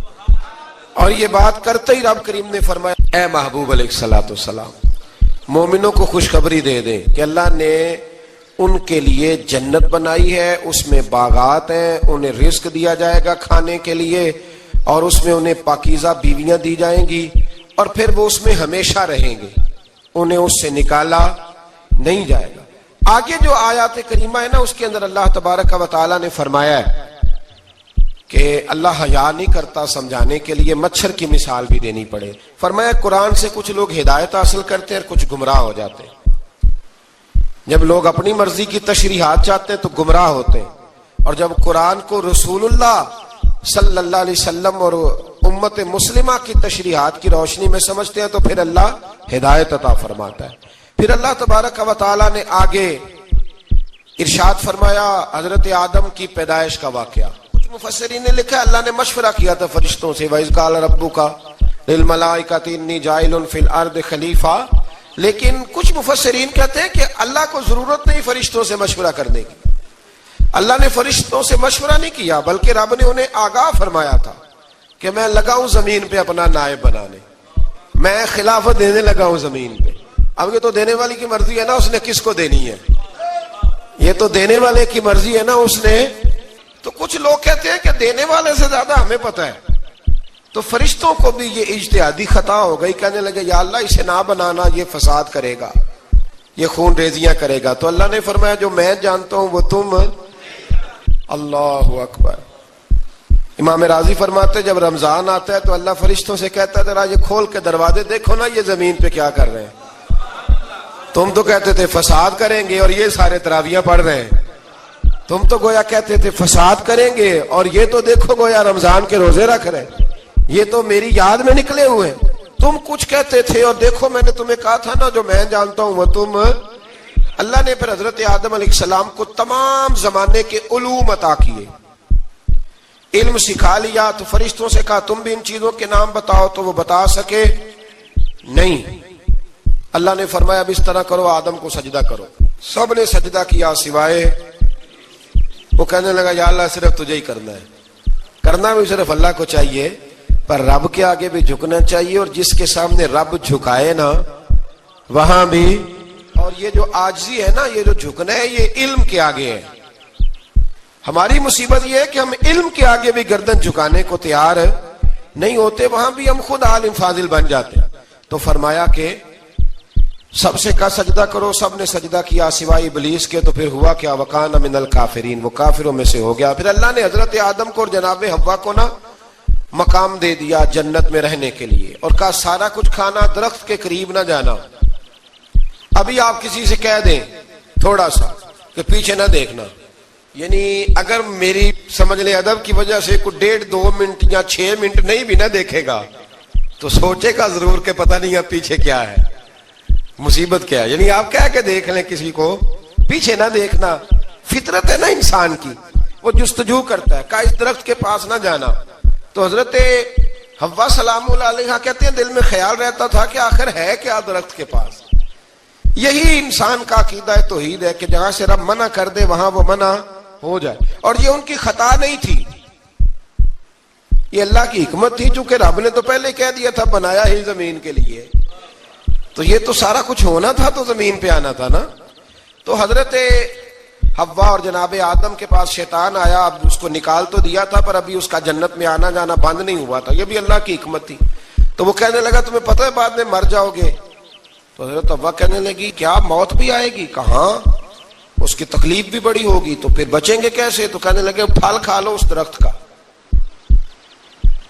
اور یہ بات کرتے ہی رب کریم نے فرمایا اے محبوب علیہ الصلوۃ والسلام مومنوں کو خوشخبری دے دیں کہ اللہ نے ان کے لیے جنت بنائی ہے، اس میں باغات ہیں، انہیں رزق دیا جائے گا کھانے کے لیے، اور اس میں انہیں پاکیزہ بیویاں دی جائیں گی، اور پھر وہ اس میں ہمیشہ رہیں گے، انہیں اس سے نکالا نہیں جائے گا. آگے جو آیات کریمہ ہے نا اس کے اندر اللہ تبارک و تعالیٰ نے فرمایا ہے کہ اللہ حیا نہیں کرتا سمجھانے کے لیے مچھر کی مثال بھی دینی پڑے. فرمایا قرآن سے کچھ لوگ ہدایت حاصل کرتے ہیں اور کچھ گمراہ ہو جاتے ہیں. جب لوگ اپنی مرضی کی تشریحات چاہتے ہیں تو گمراہ ہوتے ہیں، اور جب قرآن کو رسول اللہ صلی اللہ علیہ وسلم اور امت مسلمہ کی تشریحات کی روشنی میں سمجھتے ہیں تو پھر اللہ ہدایت عطا فرماتا ہے. پھر اللہ تبارک و تعالی نے آگے ارشاد فرمایا حضرت آدم کی پیدائش کا واقعہ. کچھ مفسرین نے لکھا اللہ نے مشورہ کیا تھا فرشتوں سے وَإِذْ قَالَ رَبُّكَ لِلْمَلَائِكَةِ إِنِّي جَاعِلٌ فِي الْأَرْضِ خَلِيفَةً. لیکن کچھ مفسرین کہتے ہیں کہ اللہ کو ضرورت نہیں فرشتوں سے مشورہ کرنے کی. اللہ نے فرشتوں سے مشورہ نہیں کیا بلکہ رب نے انہیں آگاہ فرمایا تھا کہ میں لگا ہوں زمین پہ اپنا نائب بنانے, میں خلافت دینے لگا ہوں زمین پہ. اب یہ تو دینے والی کی مرضی ہے نا اس نے کس کو دینی ہے, یہ تو دینے والے کی مرضی ہے نا اس نے. تو کچھ لوگ کہتے ہیں کہ دینے والے سے زیادہ ہمیں پتہ ہے. تو فرشتوں کو بھی یہ اجتہادی خطا ہو گئی, کہنے لگے یا اللہ اسے نہ بنانا, یہ فساد کرے گا, یہ خون ریزیاں کرے گا. تو اللہ نے فرمایا جو میں جانتا ہوں وہ تم. اللہ اکبر. امام راضی فرماتے جب رمضان آتا ہے تو اللہ فرشتوں سے کہتا ہے ذرا یہ کھول کے دروازے دیکھو نا یہ زمین پہ کیا کر رہے ہیں. تم تو کہتے تھے فساد کریں گے اور یہ سارے تراویحیں پڑھ رہے ہیں. تم تو گویا کہتے تھے فساد کریں گے اور یہ تو دیکھو گویا رمضان کے روزے رکھ رہے ہیں, یہ تو میری یاد میں نکلے ہوئے. تم کچھ کہتے تھے اور دیکھو میں نے تمہیں کہا تھا نا جو میں جانتا ہوں وہ تم. اللہ نے پھر حضرت آدم علیہ السلام کو تمام زمانے کے علوم عطا کیے, علم سکھا لیا. تو فرشتوں سے کہا تم بھی ان چیزوں کے نام بتاؤ, تو وہ بتا سکے نہیں. اللہ نے فرمایا اب اس طرح کرو آدم کو سجدہ کرو. سب نے سجدہ کیا سوائے, وہ کہنے لگا یا اللہ صرف تجھے ہی کرنا ہے. کرنا بھی صرف اللہ کو چاہیے پر رب کے آگے بھی جھکنا چاہیے, اور جس کے سامنے رب جھکائے نا وہاں بھی. اور یہ جو عاجزی ہے نا, یہ جو جھکنا ہے یہ علم کے آگے ہے. ہماری مصیبت یہ ہے کہ ہم علم کے آگے بھی گردن جھکانے کو تیار نہیں ہوتے, وہاں بھی ہم خود عالم فاضل بن جاتے. تو فرمایا کہ سب سے کہا سجدہ کرو, سب نے سجدہ کیا سوائے ابلیس کے. تو پھر ہوا کیا وکان من الکافرین, وہ کافروں میں سے ہو گیا. پھر اللہ نے حضرت آدم کو اور جناب حوا کو نا مقام دے دیا جنت میں رہنے کے لیے, اور کہا سارا کچھ کھانا, درخت کے قریب نہ جانا. ابھی آپ کسی سے کہہ دیں تھوڑا سا کہ پیچھے نہ دیکھنا, یعنی اگر میری سمجھ لیں ادب کی وجہ سے کوئی 1.5-2 منٹ یا 6 منٹ نہیں بھی نہ دیکھے گا تو سوچے گا ضرور کہ پتہ نہیں اب پیچھے کیا ہے, مصیبت کیا ہے. یعنی آپ کہہ کے دیکھ لیں کسی کو پیچھے نہ دیکھنا, فطرت ہے نا انسان کی, وہ جستجو کرتا ہے. کہا اس درخت کے پاس نہ جانا. تو حضرت حوا سلام اللہ علیہ کہتے ہیں دل میں خیال رہتا تھا کہ آخر ہے کیا درخت کے پاس. یہی انسان کا عقیدہ توحید ہے کہ جہاں سے رب منع کر دے وہاں وہ منع ہو جائے. اور یہ ان کی خطا نہیں تھی, یہ اللہ کی حکمت تھی, چونکہ رب نے تو پہلے کہہ دیا تھا بنایا ہی زمین کے لیے, تو یہ تو سارا کچھ ہونا تھا تو زمین پہ آنا تھا نا. تو حضرت حوا اور جناب آدم کے پاس شیطان آیا, اب اس کو نکال تو دیا تھا پر ابھی اس کا جنت میں آنا جانا بند نہیں ہوا تھا, یہ بھی اللہ کی حکمت تھی. تو وہ کہنے لگا تمہیں پتہ ہے بعد میں مر جاؤ گے. تو حضرت حوا کہنے لگی کیا موت بھی آئے گی؟ کہاں, اس کی تکلیف بھی بڑی ہوگی, تو پھر بچیں گے کیسے؟ تو کہنے لگے پھل کھا لو اس درخت کا.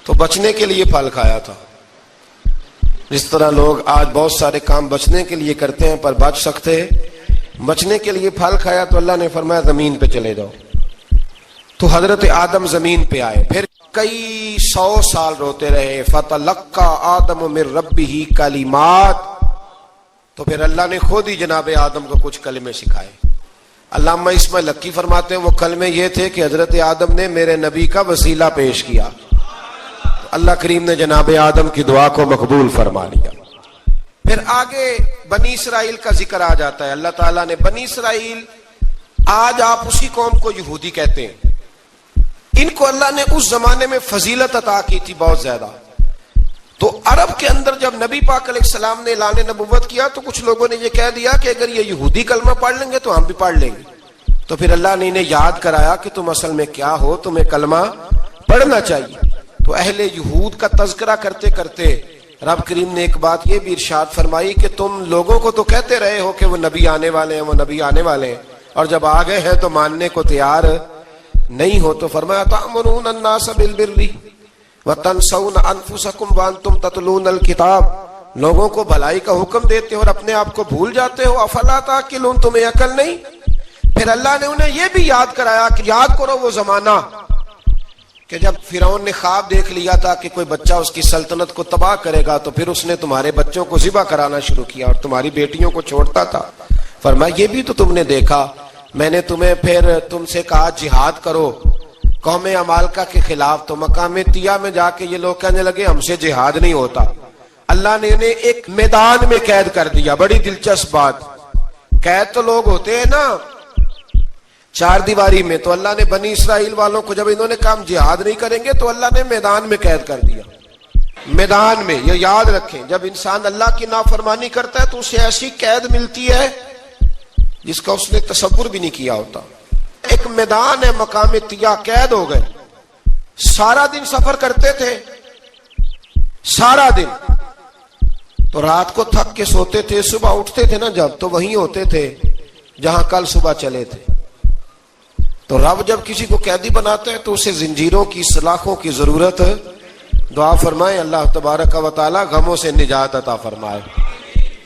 تو بچنے کے لیے پھل کھایا تھا. جس طرح لوگ آج بہت سارے کام بچنے کے لیے کرتے ہیں پر بچ سکتے, بچنے کے لیے پھل کھایا. تو اللہ نے فرمایا زمین پہ چلے جاؤ. تو حضرت آدم زمین پہ آئے, پھر کئی 100 سال روتے رہے. فتلقى آدم من ربہ کلمات, تو پھر اللہ نے خود ہی جناب آدم کو کچھ کلمے سکھائے. علامہ اسماعیل لکی فرماتے ہیں وہ کلمے یہ تھے کہ حضرت آدم نے میرے نبی کا وسیلہ پیش کیا, اللہ کریم نے جناب آدم کی دعا کو مقبول فرما لیا. پھر آگے بنی اسرائیل کا ذکر آ جاتا ہے. اللہ تعالیٰ نے بنی اسرائیل, آج آپ اسی قوم کو یہودی کہتے ہیں, ان کو اللہ نے اس زمانے میں فضیلت عطا کی تھی بہت زیادہ. تو عرب کے اندر جب نبی پاک علیہ السلام نے اعلان نبوت کیا تو کچھ لوگوں نے یہ کہہ دیا کہ اگر یہ یہودی کلمہ پڑھ لیں گے تو ہم بھی پڑھ لیں گے. تو پھر اللہ نے انہیں یاد کرایا کہ تم اصل میں کیا ہو, تمہیں کلمہ پڑھنا چاہیے. تو اہل یہود کا تذکرہ کرتے کرتے رب کریم نے ایک بات یہ بھی ارشاد فرمائی کہ تم لوگوں کو تو کہتے رہے ہو کہ وہ نبی آنے والے ہیں, وہ نبی آنے والے ہیں, اور جب آ گئے ہیں تو ماننے کو تیار نہیں ہو. تو فرمایا تأمرون الناس بالبر وتنسون انفسکم وانتم تتلون الکتاب, لوگوں کو بھلائی کا حکم دیتے ہو اور اپنے آپ کو بھول جاتے ہو. افلا تعقلون, تمہیں عقل نہیں؟ پھر اللہ نے انہیں یہ بھی یاد کرایا کہ یاد کرو وہ زمانہ کہ جب فرعون نے خواب دیکھ لیا تھا کہ کوئی بچہ اس کی سلطنت کو تباہ کرے گا، تو پھر اس نے تمہارے بچوں کو ذبح کرانا شروع کیا اور تمہاری بیٹیوں کو چھوڑتا تھا۔ فرمایا یہ بھی تو تم نے دیکھا، میں نے تمہیں پھر تم سے کہا جہاد کرو قوم عمالقہ کے خلاف، تو مقام طیہ میں جا کے یہ لوگ کہنے لگے ہم سے جہاد نہیں ہوتا۔ اللہ نے انہیں ایک میدان میں قید کر دیا۔ بڑی دلچسپ بات، قید تو لوگ ہوتے ہیں نا چار دیواری میں، تو اللہ نے بنی اسرائیل والوں کو جب انہوں نے کہا ہم جہاد نہیں کریں گے تو اللہ نے میدان میں قید کر دیا۔ میدان میں، یہ یاد رکھیں، جب انسان اللہ کی نافرمانی کرتا ہے تو اسے ایسی قید ملتی ہے جس کا اس نے تصور بھی نہیں کیا ہوتا۔ ایک میدان ہے مقام طیہ، قید ہو گئے، سارا دن سفر کرتے تھے، سارا دن، تو رات کو تھک کے سوتے تھے، صبح اٹھتے تھے نا جب، تو وہیں ہوتے تھے جہاں کل صبح چلے تھے۔ تو رب جب کسی کو قیدی بناتا ہے تو اسے زنجیروں کی، سلاخوں کی ضرورت ہے۔ دعا فرمائے اللہ تبارک و تعالی غموں سے نجات عطا فرمائے،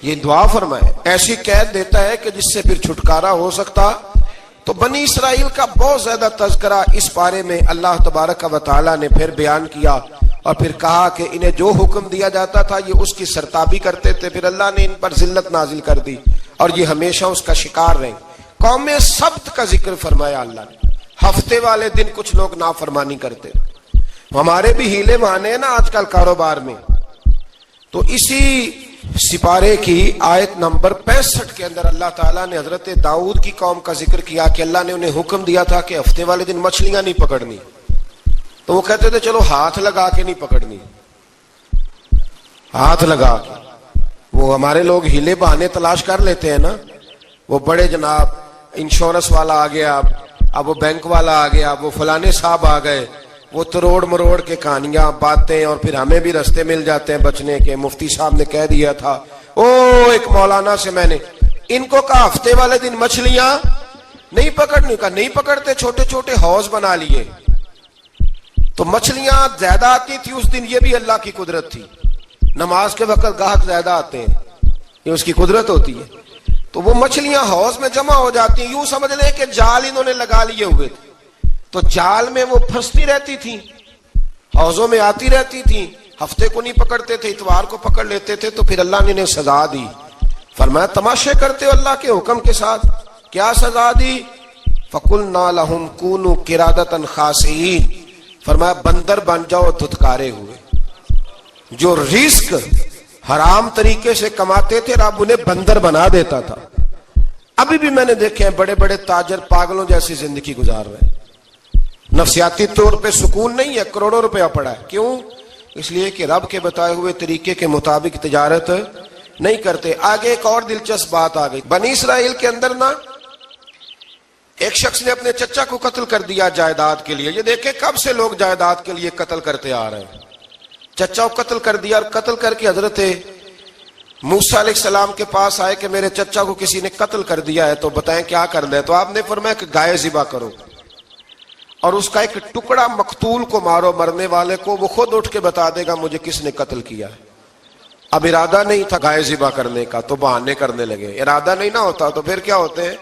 یہ دعا فرمائے۔ ایسی قید دیتا ہے کہ جس سے پھر چھٹکارا ہو سکتا۔ تو بنی اسرائیل کا بہت زیادہ تذکرہ اس پارے میں اللہ تبارک و تعالی نے پھر بیان کیا، اور پھر کہا کہ انہیں جو حکم دیا جاتا تھا یہ اس کی سرتابی کرتے تھے، پھر اللہ نے ان پر ذلت نازل کر دی اور یہ ہمیشہ اس کا شکار رہے۔ قوم سبت کا ذکر فرمایا اللہ نے، ہفتے والے دن کچھ لوگ نافرمانی کرتے۔ ہمارے بھی ہیلے بہانے ہیں نا آج کل کاروبار میں، تو اسی سپارے کی آیت نمبر 65 کے اندر اللہ تعالیٰ نے حضرت داؤد کی قوم کا ذکر کیا کہ اللہ نے انہیں حکم دیا تھا کہ ہفتے والے دن مچھلیاں نہیں پکڑنی، تو وہ کہتے تھے چلو ہاتھ لگا کے نہیں پکڑنی، ہاتھ لگا کے۔ وہ ہمارے لوگ ہیلے بہانے تلاش کر لیتے ہیں نا، وہ بڑے جناب انشورنس والا آ گیا، اب وہ بینک والا آ گیا، وہ فلانے صاحب آ گئے، وہ تروڑ مروڑ کے کہانیاں باتیں، اور پھر ہمیں بھی رستے مل جاتے ہیں بچنے کے۔ مفتی صاحب نے کہہ دیا تھا، ایک مولانا سے میں نے ان کو کہا ہفتے والے دن مچھلیاں نہیں پکڑنی، کہا نہیں پکڑتے، چھوٹے چھوٹے حوض بنا لیے تو مچھلیاں زیادہ آتی تھی اس دن۔ یہ بھی اللہ کی قدرت تھی، نماز کے وقت گاہک زیادہ آتے ہیں، یہ اس کی قدرت ہوتی ہے۔ تو وہ مچھلیاں حوض میں جمع ہو جاتی ہیں، یوں سمجھ لیں کہ جال انہوں نے لگا لیے ہوئے تھے، تو جال میں وہ پھنستی رہتی تھی، حوضوں میں آتی رہتی تھی۔ ہفتے کو نہیں پکڑتے تھے، اتوار کو پکڑ لیتے تھے، تو پھر اللہ نے انہیں سزا دی۔ فرمایا تماشے کرتے ہو اللہ کے حکم کے ساتھ، کیا سزا دی؟ فَقُلْنَا لَهُمْ كُونُوا قِرَادَةً خَاسِئِينَ، فرمایا بندر بن جاؤ دھتکارے ہوئے۔ جو رزق حرام طریقے سے کماتے تھے رب انہیں بندر بنا دیتا تھا۔ ابھی بھی میں نے دیکھے ہیں بڑے بڑے تاجر پاگلوں جیسی زندگی گزار رہے ہیں، نفسیاتی طور پہ سکون نہیں ہے، کروڑوں روپیہ پڑا ہے۔ کیوں؟ اس لیے کہ رب کے بتائے ہوئے طریقے کے مطابق تجارت نہیں کرتے۔ آگے ایک اور دلچسپ بات آ گئی، بنی اسرائیل کے اندر نا ایک شخص نے اپنے چچا کو قتل کر دیا جائیداد کے لیے۔ یہ دیکھیں کب سے لوگ جائیداد کے لیے قتل کرتے آ رہے ہیں۔ چچا کو قتل کر دیا، اور قتل کر کے حضرت موسیٰ علیہ السلام کے پاس آئے کہ میرے چچا کو کسی نے قتل کر دیا ہے، تو بتائیں کیا کرنا ہے؟ تو آپ نے فرمایا کہ گائے ذبح کرو، اور اس کا ایک ٹکڑا مقتول کو مارو، مرنے والے کو، وہ خود اٹھ کے بتا دے گا مجھے کس نے قتل کیا ہے۔ اب ارادہ نہیں تھا گائے ذبح کرنے کا تو بہانے کرنے لگے۔ ارادہ نہیں نہ ہوتا تو پھر کیا ہوتے ہیں؟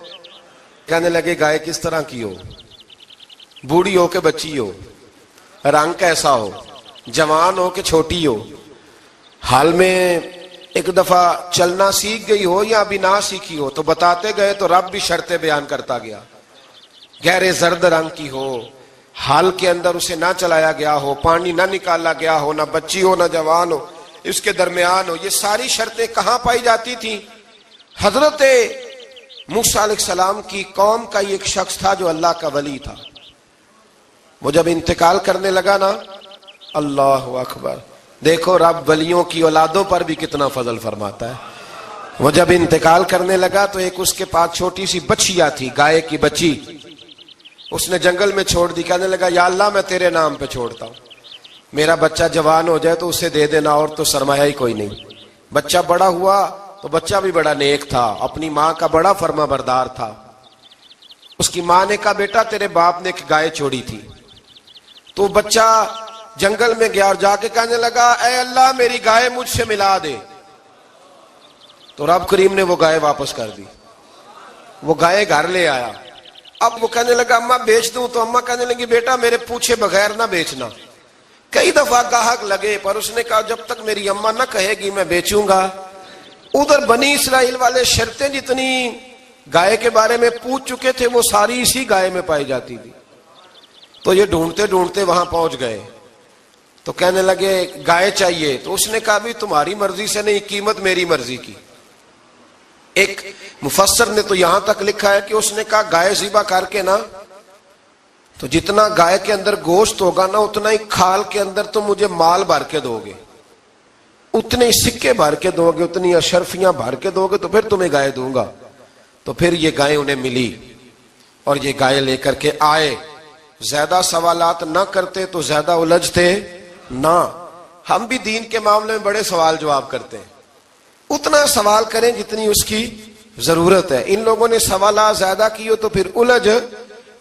کہنے لگے گائے کس طرح کی ہو، بوڑھی ہو کہ بچی ہو، رنگ کیسا ہو، جوان ہو کہ چھوٹی ہو، حال میں ایک دفعہ چلنا سیکھ گئی ہو یا ابھی نہ سیکھی ہو، تو بتاتے گئے تو رب بھی شرطیں بیان کرتا گیا۔ گہرے زرد رنگ کی ہو، حال کے اندر اسے نہ چلایا گیا ہو، پانی نہ نکالا گیا ہو، نہ بچی ہو نہ جوان ہو، اس کے درمیان ہو۔ یہ ساری شرطیں کہاں پائی جاتی تھیں؟ حضرت موسیٰ علیہ السلام کی قوم کا ایک شخص تھا جو اللہ کا ولی تھا۔ وہ جب انتقال کرنے لگا نا، اللہ اکبر، دیکھو رب ولیوں کی اولادوں پر بھی کتنا فضل فرماتا ہے۔ وہ جب انتقال کرنے لگا تو ایک اس کے پاس چھوٹی سی بچیا تھی، گائے کی بچی، اس نے جنگل میں چھوڑ دی۔ کہنے لگا یا اللہ میں تیرے نام پہ چھوڑتا ہوں، میرا بچہ جوان ہو جائے تو اسے دے دینا، اور تو سرمایہ ہی کوئی نہیں۔ بچہ بڑا ہوا تو بچہ بھی بڑا نیک تھا، اپنی ماں کا بڑا فرما بردار تھا۔ اس کی ماں نے کہا بیٹا تیرے باپ نے ایک گائے چھوڑی تھی، تو بچہ جنگل میں گیا اور جا کے کہنے لگا اے اللہ میری گائے مجھ سے ملا دے، تو رب کریم نے وہ گائے واپس کر دی۔ وہ گائے گھر لے آیا، اب وہ کہنے لگا اما بیچ دوں، تو اما کہنے لگی بیٹا میرے پوچھے بغیر نہ بیچنا۔ کئی دفعہ گاہک لگے پر اس نے کہا جب تک میری اما نہ کہے گی میں بیچوں گا۔ ادھر بنی اسرائیل والے شرطیں جتنی گائے کے بارے میں پوچھ چکے تھے وہ ساری اسی گائے میں پائی جاتی تھی، تو یہ ڈھونڈتے ڈھونڈتے وہاں پہنچ گئے، تو کہنے لگے گائے چاہیے، تو اس نے کہا بھی تمہاری مرضی سے نہیں، قیمت میری مرضی کی۔ ایک مفسر نے تو یہاں تک لکھا ہے کہ اس نے کہا گائے ذبح کر کے نا، تو جتنا گائے کے اندر گوشت ہوگا نا اتنا ہی کھال کے اندر تم مجھے مال بھر کے دو گے، اتنے ہی سکے بھر کے دو گے، اتنی اشرفیاں بھر کے دو گے، تو پھر تمہیں گائے دوں گا۔ تو پھر یہ گائے انہیں ملی اور یہ گائے لے کر کے آئے۔ زیادہ سوالات نہ کرتے تو زیادہ الجھتے نہ۔ ہم بھی دین کے معاملے میں بڑے سوال جواب کرتے ہیں، اتنا سوال کریں جتنی اس کی ضرورت ہے۔ ان لوگوں نے سوالات زیادہ کیے تو پھر الجھ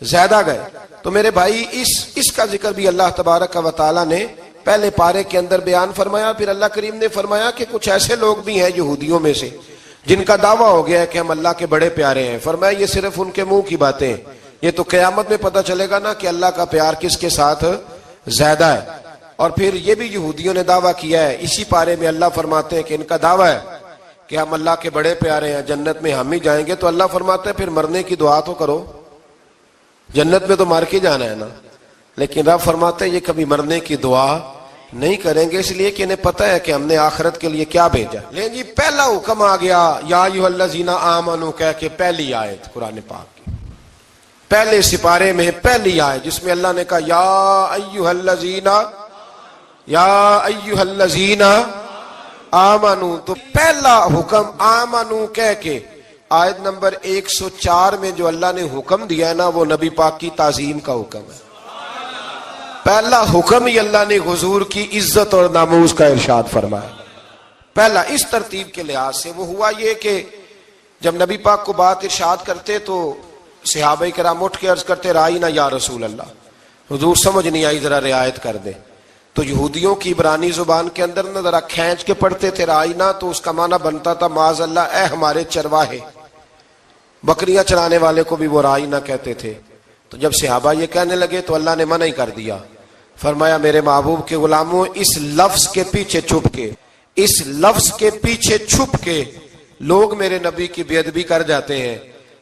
زیادہ گئے۔ تو میرے بھائی اس کا ذکر بھی اللہ تبارک و تعالیٰ نے پہلے پارے کے اندر بیان فرمایا۔ پھر اللہ کریم نے فرمایا کہ کچھ ایسے لوگ بھی ہیں یہودیوں میں سے جن کا دعویٰ ہو گیا ہے کہ ہم اللہ کے بڑے پیارے ہیں۔ فرمایا یہ صرف ان کے منہ کی باتیں ہیں، یہ تو قیامت میں پتہ چلے گا نا کہ اللہ کا پیار کس کے ساتھ زیادہ ہے۔ اور پھر یہ بھی یہودیوں نے دعویٰ کیا ہے، اسی پارے میں اللہ فرماتے ہیں کہ ان کا دعویٰ ہے کہ ہم اللہ کے بڑے پیارے ہیں، جنت میں ہم ہی جائیں گے۔ تو اللہ فرماتے ہیں پھر مرنے کی دعا تو کرو، جنت میں تو مر کے جانا ہے نا۔ لیکن رب فرماتے ہیں یہ کبھی مرنے کی دعا نہیں کریں گے، اس لیے کہ انہیں پتہ ہے کہ ہم نے آخرت کے لیے کیا بھیجا۔ لیکن جی پہلا حکم آ گیا یا ایھا الذین آمنوا کہہ کے، پہلی آیت قرآن پاک کی پہلے سپارے میں پہلی آیت جس میں اللہ نے کہا یا ایھا الذین آمنوا، تو پہلا حکم آمنوا کہہ کے آیت نمبر 104 میں جو اللہ نے حکم دیا ہے نا وہ نبی پاک کی تعظیم کا حکم ہے۔ پہلا حکم ہی اللہ نے حضور کی عزت اور ناموس کا ارشاد فرمایا۔ پہلا اس ترتیب کے لحاظ سے وہ ہوا یہ کہ جب نبی پاک کو بات ارشاد کرتے تو صحابہ کرام اٹھ کے عرض کرتے رائینا یا رسول اللہ، حضور سمجھ نہیں آئی ذرا رعایت کر دے۔ تو یہودیوں کی عبرانی زبان کے اندر نہ ذرا کھینچ کے پڑھتے تھے رائینا، تو اس کا معنی بنتا تھا معاذ اللہ اے ہمارے چرواہے، بکریاں چرانے والے کو بھی وہ رائینا کہتے تھے۔ تو جب صحابہ یہ کہنے لگے تو اللہ نے منع ہی کر دیا، فرمایا میرے محبوب کے غلاموں اس لفظ کے پیچھے چھپ کے، اس لفظ کے پیچھے چھپ کے لوگ میرے نبی کی بے ادبی کر جاتے ہیں،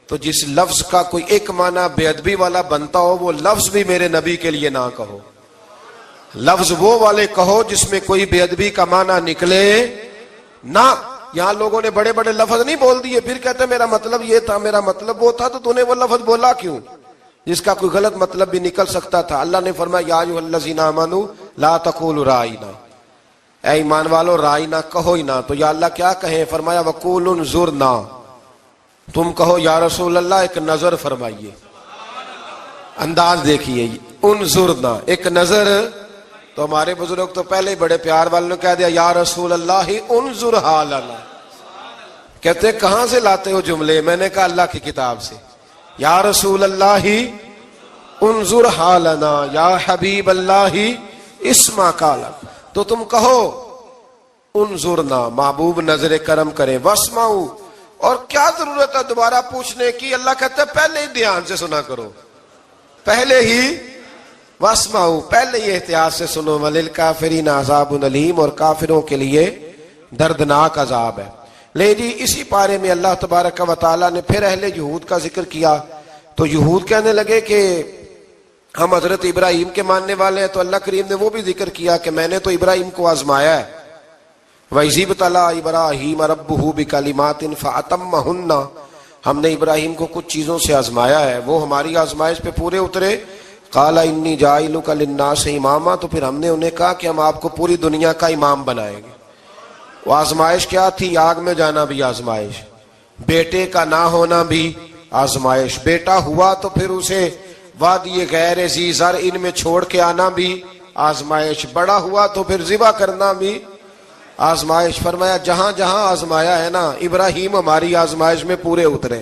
تو جس لفظ کا کوئی ایک معنی بے ادبی والا بنتا ہو وہ لفظ بھی میرے نبی کے لیے نہ کہو، لفظ وہ والے کہو جس میں کوئی بے ادبی کا معنی نکلے نہ۔ یہاں لوگوں نے بڑے بڑے لفظ نہیں بول دیے، پھر کہتے میرا مطلب یہ تھا، میرا مطلب وہ تھا، تو تو نے وہ لفظ بولا کیوں جس کا کوئی غلط مطلب بھی نکل سکتا تھا۔ اللہ نے فرمایا یا ایھا الذین آمنوا لا تقولوا رائینا، اے ایمان والو رائینا کہو ہی نہ۔ تو یا اللہ کیا کہیں؟ فرمایا وقولوا انظرنا، تم کہو یا رسول اللہ ایک نظر فرمائیے، انداز دیکھیے، انظرنا ایک نظر۔ تو ہمارے بزرگ تو پہلے ہی بڑے پیار والوں نے کہہ دیا یا رسول اللہ انظر حالنا، کہتے کہاں سے لاتے ہو جملے؟ میں نے کہا اللہ کی کتاب سے، یا رسول اللہ انظر حالنا یا حبیب اللہ اسمع قالا، تو تم کہو انظرنا محبوب نظر کرم کرے، واسمعوا، اور کیا ضرورت ہے دوبارہ پوچھنے کی؟ اللہ کہتا ہے پہلے ہی دھیان سے سنا کرو، پہلے ہی واسمعوا، پہلے ہی احتیاط سے سنو، وللکافرین عذاب علیم، اور کافروں کے لیے دردناک عذاب ہے۔ لے جی اسی پارے میں اللہ تبارک و تعالیٰ نے پھر اہل یہود کا ذکر کیا۔ تو یہود کہنے لگے کہ ہم حضرت ابراہیم کے ماننے والے ہیں، تو اللہ کریم نے وہ بھی ذکر کیا کہ میں نے تو ابراہیم کو آزمایا ہے، وَإِذِ ابْتَلَىٰ إِبْرَاهِيمَ رَبُّهُ بِكَلِمَاتٍ فَأَتَمَّهُنَّ، ہم نے ابراہیم کو کچھ چیزوں سے آزمایا ہے، وہ ہماری آزمائش پہ پورے اترے۔ قَالَ إِنِّي جَاعِلُكَ لِلنَّاسِ إِمَامًا، تو پھر ہم نے انہیں کہا کہ ہم آپ کو پوری دنیا کا امام بنائیں گے۔ وہ آزمائش کیا تھی؟ آگ میں جانا بھی آزمائش، بیٹے کا نہ ہونا بھی آزمائش، بیٹا ہوا تو پھر اسے وادی غیر ذی زرع ان میں چھوڑ کے آنا بھی آزمائش، بڑا ہوا تو پھر ذبح کرنا بھی آزمائش۔ فرمایا جہاں جہاں آزمایا ہے نا ابراہیم ہماری آزمائش میں پورے اترے۔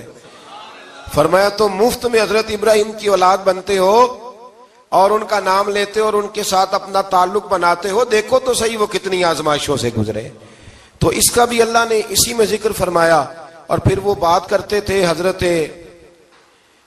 فرمایا تو مفت میں حضرت ابراہیم کی اولاد بنتے ہو اور ان کا نام لیتے ہو اور ان کے ساتھ اپنا تعلق بناتے ہو، دیکھو تو صحیح وہ کتنی آزمائشوں سے گزرے۔ تو اس کا بھی اللہ نے اسی میں ذکر فرمایا۔ اور پھر وہ بات کرتے تھے حضرت